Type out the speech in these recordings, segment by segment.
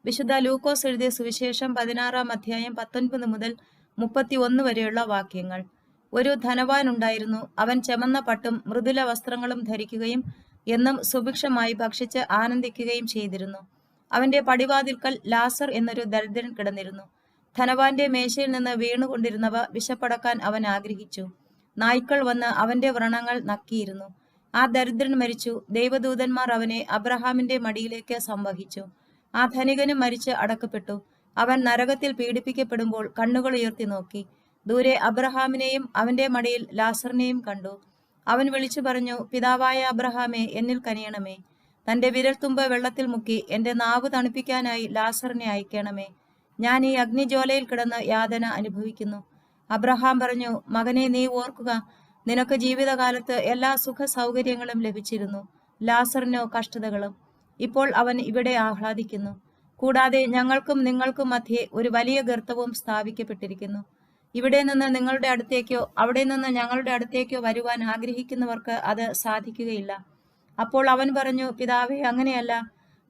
വിശുദ്ധ ലൂക്കോസ് എഴുതിയ സുവിശേഷം 16-ാം അധ്യായം 19 മുതൽ 31 വരെയുള്ള വാക്യങ്ങൾ. ഒരു ധനവാൻ ഉണ്ടായിരുന്നു. അവൻ ചെമന്ന പട്ടും മൃദുല വസ്ത്രങ്ങളും ധരിക്കുകയും എന്നും സുഭിക്ഷമായി ഭക്ഷിച്ച് ആനന്ദിക്കുകയും ചെയ്തിരുന്നു. അവന്റെ പടിവാതിൽക്കൽ ലാസർ എന്നൊരു ദരിദ്രൻ കിടന്നിരുന്നു. ധനവാന്റെ മേശയിൽ നിന്ന് വീണുകൊണ്ടിരുന്നവ വിശപ്പടക്കാൻ അവൻ ആഗ്രഹിച്ചു. നായ്ക്കൾ വന്ന് അവന്റെ വ്രണങ്ങൾ നക്കിയിരുന്നു. ആ ദരിദ്രൻ മരിച്ചു. ദൈവദൂതന്മാർ അവനെ അബ്രഹാമിന്റെ മടിയിലേക്ക് സംവഹിച്ചു. ആ ധനികനും മരിച്ച് അടക്കപ്പെട്ടു. അവൻ നരകത്തിൽ പീഡിപ്പിക്കപ്പെടുമ്പോൾ കണ്ണുകൾ ഉയർത്തി നോക്കി. ദൂരെ അബ്രഹാമിനെയും അവന്റെ മടിയിൽ ലാസറിനെയും കണ്ടു. അവൻ വിളിച്ചു പറഞ്ഞു, പിതാവായ അബ്രഹാമേ, എന്നിൽ കനിയണമേ. തന്റെ വിരൽത്തുമ്പ് വെള്ളത്തിൽ മുക്കി എന്റെ നാവ് തണുപ്പിക്കാനായി ലാസറിനെ അയക്കണമേ. ഞാൻ ഈ അഗ്നിജ്വാലയിൽ കിടന്ന് യാതന അനുഭവിക്കുന്നു. അബ്രഹാം പറഞ്ഞു, മകനെ, നീ ഓർക്കുക, നിനക്ക് ജീവിതകാലത്ത് എല്ലാ സുഖ സൗകര്യങ്ങളും ലഭിച്ചിരുന്നു. ലാസറിനോ കഷ്ടതകളും. ഇപ്പോൾ അവൻ ഇവിടെ ആഹ്ലാദിക്കുന്നു. കൂടാതെ ഞങ്ങൾക്കും നിങ്ങൾക്കും മധ്യേ ഒരു വലിയ ഗർത്തവും സ്ഥാപിക്കപ്പെട്ടിരിക്കുന്നു. ഇവിടെ നിന്ന് നിങ്ങളുടെ അടുത്തേക്കോ അവിടെ നിന്ന് ഞങ്ങളുടെ അടുത്തേക്കോ വരുവാൻ ആഗ്രഹിക്കുന്നവർക്ക് അത് സാധിക്കുകയില്ല. അപ്പോൾ അവൻ പറഞ്ഞു, പിതാവേ, അങ്ങനെയല്ല.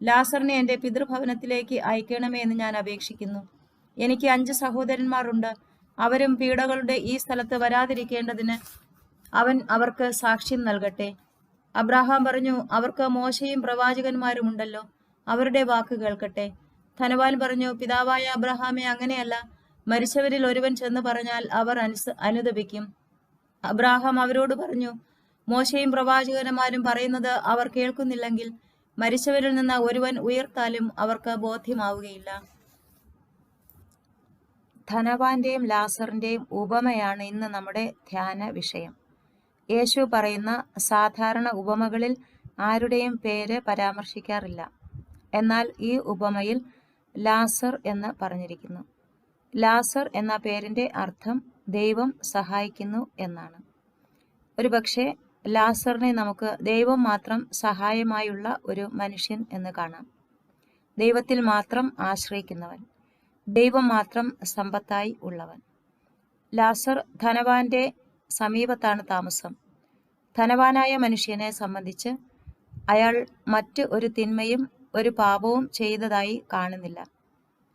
ലാസറിനെ എന്റെ പിതൃഭവനത്തിലേക്ക് അയക്കണമേ എന്ന് ഞാൻ അപേക്ഷിക്കുന്നു. എനിക്ക് 5 സഹോദരന്മാരുണ്ട്. അവരും പീഡകളുടെ ഈ സ്ഥലത്ത് വരാതിരിക്കേണ്ടതിന് അവൻ അവർക്ക് സാക്ഷ്യം നൽകട്ടെ. അബ്രഹാം പറഞ്ഞു, അവർക്ക് മോശയും പ്രവാചകന്മാരും ഉണ്ടല്ലോ, അവരുടെ വാക്ക് കേൾക്കട്ടെ. ധനവാൻ പറഞ്ഞു, പിതാവായ അബ്രഹാമേ, അങ്ങനെയല്ല. മരിച്ചവരിൽ ഒരുവൻ ചെന്ന് പറഞ്ഞാൽ അവർ അനുദപിക്കും. അബ്രഹാം അവരോട് പറഞ്ഞു, മോശയും പ്രവാചകന്മാരും പറയുന്നത് അവർ കേൾക്കുന്നില്ലെങ്കിൽ മരിച്ചവരിൽ നിന്ന് ഒരുവൻ ഉയർത്താലും അവർക്ക് ബോധ്യമാവുകയില്ല. ധനവാന്റെയും ലാസറിന്റെയും ഉപമയാണ് ഇന്ന് നമ്മുടെ ധ്യാന വിഷയം. യേശു പറയുന്ന സാധാരണ ഉപമകളിൽ ആരുടെയും പേര് പരാമർശിക്കാറില്ല. എന്നാൽ ഈ ഉപമയിൽ ലാസർ എന്ന് പറഞ്ഞിരിക്കുന്നു. ലാസർ എന്ന പേരിന്റെ അർത്ഥം ദൈവം സഹായിക്കുന്നു എന്നാണ്. ഒരുപക്ഷെ ലാസറിനെ നമുക്ക് ദൈവം മാത്രം സഹായമായുള്ള ഒരു മനുഷ്യൻ എന്ന് കാണാം. ദൈവത്തിൽ മാത്രം ആശ്രയിക്കുന്നവൻ, ദൈവം മാത്രം സമ്പത്തായി ഉള്ളവൻ. ലാസർ ധനവാന്റെ സമീപത്താണ് താമസം. ധനവാനായ മനുഷ്യനെ സംബന്ധിച്ച് അയാൾ മറ്റ് ഒരു തിന്മയും ഒരു പാപവും ചെയ്തതായി കാണുന്നില്ല.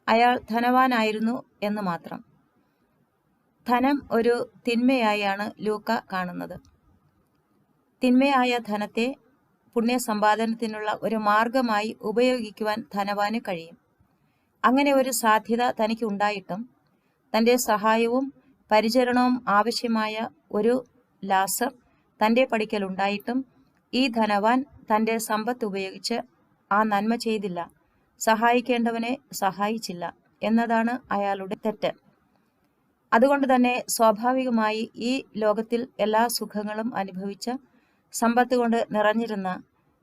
അയാൾ ധനവാനായിരുന്നു എന്ന് മാത്രം. ധനം ഒരു തിന്മയായാണ് ലൂക്ക കാണുന്നത്. തിന്മയായ ധനത്തെ പുണ്യസമ്പാദനത്തിനുള്ള ഒരു മാർഗമായി ഉപയോഗിക്കുവാൻ ധനവാന് കഴിയും. അങ്ങനെ ഒരു സാധ്യത തനിക്ക് ഉണ്ടായിട്ടും തൻ്റെ സഹായവും പരിചരണവും ആവശ്യമായ ഒരു ലാസർ തൻ്റെ പടിക്കൽ ഉണ്ടായിട്ടും ഈ ധനവാൻ തൻ്റെ സമ്പത്ത് ഉപയോഗിച്ച് ആ നന്മ ചെയ്തില്ല, സഹായിക്കേണ്ടവനെ സഹായിച്ചില്ല എന്നതാണ് അയാളുടെ തെറ്റ്. അതുകൊണ്ട് തന്നെ സ്വാഭാവികമായി ഈ ലോകത്തിൽ എല്ലാ സുഖങ്ങളും അനുഭവിച്ച, സമ്പത്ത് കൊണ്ട് നിറഞ്ഞിരുന്ന,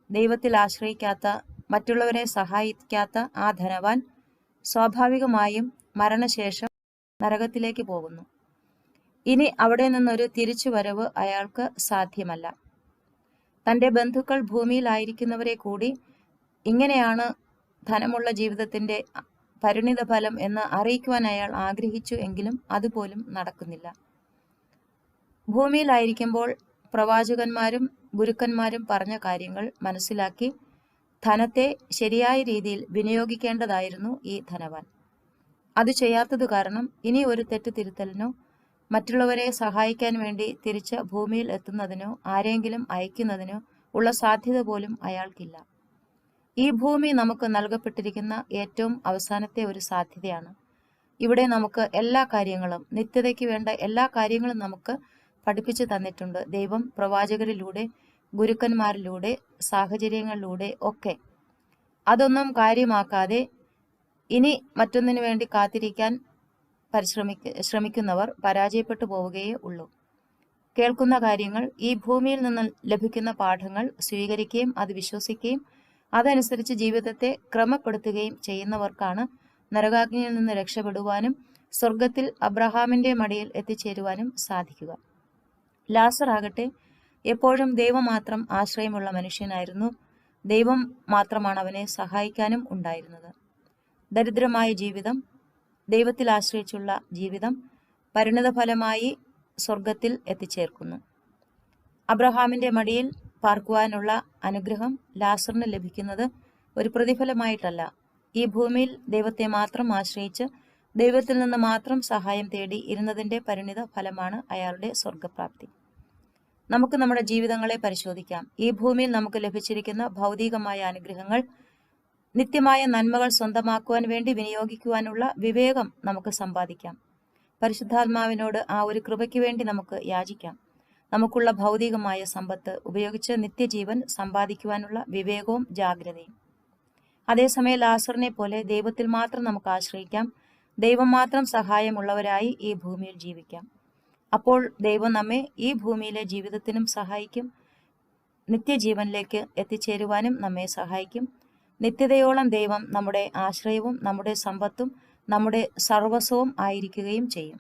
ദൈവത്തിൽ ആശ്രയിക്കാത്ത, മറ്റുള്ളവരെ സഹായിക്കാത്ത ആ ധനവാൻ സ്വാഭാവികമായും മരണശേഷം നരകത്തിലേക്ക് പോകുന്നു. ഇനി അവിടെ നിന്നൊരു തിരിച്ചുവരവ് അയാൾക്ക് സാധ്യമല്ല. തൻ്റെ ബന്ധുക്കൾ ഭൂമിയിലായിരിക്കുന്നവരെ കൂടി ഇങ്ങനെയാണ് ധനമുള്ള ജീവിതത്തിൻ്റെ പരിണിത ഫലം എന്ന് അറിയിക്കുവാൻ അയാൾ ആഗ്രഹിച്ചു എങ്കിലും അതുപോലും നടക്കുന്നില്ല. ഭൂമിയിലായിരിക്കുമ്പോൾ പ്രവാചകന്മാരും ഗുരുക്കന്മാരും പറഞ്ഞ കാര്യങ്ങൾ മനസ്സിലാക്കി ധനത്തെ ശരിയായ രീതിയിൽ വിനിയോഗിക്കേണ്ടതായിരുന്നു ഈ ധനവാൻ. അത് ചെയ്യാത്തത് കാരണം ഇനി ഒരു തെറ്റ് തിരുത്തലിനോ മറ്റുള്ളവരെ സഹായിക്കാൻ വേണ്ടി തിരിച്ച് ഭൂമിയിൽ എത്തുന്നതിനോ ആരെങ്കിലും അയക്കുന്നതിനോ ഉള്ള സാധ്യത പോലും അയാൾക്കില്ല. ഈ ഭൂമി നമുക്ക് നൽകപ്പെട്ടിരിക്കുന്ന ഏറ്റവും അവസാനത്തെ ഒരു സാധ്യതയാണ്. ഇവിടെ നമുക്ക് എല്ലാ കാര്യങ്ങളും, നിത്യതയ്ക്ക് വേണ്ട എല്ലാ കാര്യങ്ങളും നമുക്ക് പഠിപ്പിച്ചു തന്നിട്ടുണ്ട് ദൈവം, പ്രവാചകരിലൂടെ, ഗുരുക്കന്മാരിലൂടെ, സാഹചര്യങ്ങളിലൂടെ ഒക്കെ. അതൊന്നും കാര്യമാക്കാതെ ഇനി മറ്റൊന്നിനു വേണ്ടി കാത്തിരിക്കാൻ ശ്രമിക്കുന്നവർ പരാജയപ്പെട്ടു പോവുകയേ ഉള്ളൂ. കേൾക്കുന്ന കാര്യങ്ങൾ, ഈ ഭൂമിയിൽ നിന്ന് ലഭിക്കുന്ന പാഠങ്ങൾ സ്വീകരിക്കുകയും അത് വിശ്വസിക്കുകയും അതനുസരിച്ച് ജീവിതത്തെ ക്രമപ്പെടുത്തുകയും ചെയ്യുന്നവർക്കാണ് നരകാഗ്നിയിൽ നിന്ന് രക്ഷപ്പെടുവാനും സ്വർഗത്തിൽ അബ്രഹാമിന്റെ മടിയിൽ എത്തിച്ചേരുവാനും സാധിക്കുക. ലാസർ ആകട്ടെ എപ്പോഴും ദൈവം മാത്രം ആശ്രയമുള്ള മനുഷ്യനായിരുന്നു. ദൈവം മാത്രമാണ് അവനെ സഹായിക്കാനും ഉണ്ടായിരുന്നത്. ദരിദ്രമായ ജീവിതം, ദൈവത്തിൽ ആശ്രയിച്ചുള്ള ജീവിതം പരിണിതഫലമായി സ്വർഗത്തിൽ എത്തിച്ചേർക്കുന്നു. അബ്രഹാമിന്റെ മടിയിൽ പാർക്കുവാനുള്ള അനുഗ്രഹം ലാസറിന് ലഭിക്കുന്നത് ഒരു പ്രതിഫലമായിട്ടല്ല, ഈ ഭൂമിയിൽ ദൈവത്തെ മാത്രം ആശ്രയിച്ച് ദൈവത്തിൽ നിന്ന് മാത്രം സഹായം തേടി ഇരുന്നതിൻ്റെ പരിണിത ഫലമാണ് അയാളുടെ സ്വർഗപ്രാപ്തി. നമുക്ക് നമ്മുടെ ജീവിതങ്ങളെ പരിശോധിക്കാം. ഈ ഭൂമിയിൽ നമുക്ക് ലഭിച്ചിരിക്കുന്ന ഭൗതികമായ അനുഗ്രഹങ്ങൾ നിത്യമായ നന്മകൾ സ്വന്തമാക്കുവാൻ വേണ്ടി വിനിയോഗിക്കുവാനുള്ള വിവേകം നമുക്ക് സമ്പാദിക്കാം. പരിശുദ്ധാത്മാവിനോട് ആ ഒരു കൃപയ്ക്ക് വേണ്ടി നമുക്ക് യാചിക്കാം. നമുക്കുള്ള ഭൗതികമായ സമ്പത്ത് ഉപയോഗിച്ച് നിത്യജീവൻ സമ്പാദിക്കുവാനുള്ള വിവേകവും ജാഗ്രതയും. അതേസമയം ലാസറിനെ പോലെ ദൈവത്തിൽ മാത്രം നമുക്ക് ആശ്രയിക്കാം. ദൈവം മാത്രം സഹായമുള്ളവരായി ഈ ഭൂമിയിൽ ജീവിക്കാം. അപ്പോൾ ദൈവം നമ്മെ ഈ ഭൂമിയിലെ ജീവിതത്തിനും സഹായിക്കും, നിത്യജീവനിലേക്ക് എത്തിച്ചേരുവാനും നമ്മെ സഹായിക്കും. നിത്യതയോളം ദൈവം നമ്മുടെ ആശ്രയവും നമ്മുടെ സമ്പത്തും നമ്മുടെ സർവസ്വവും ആയിരിക്കുകയും ചെയ്യും.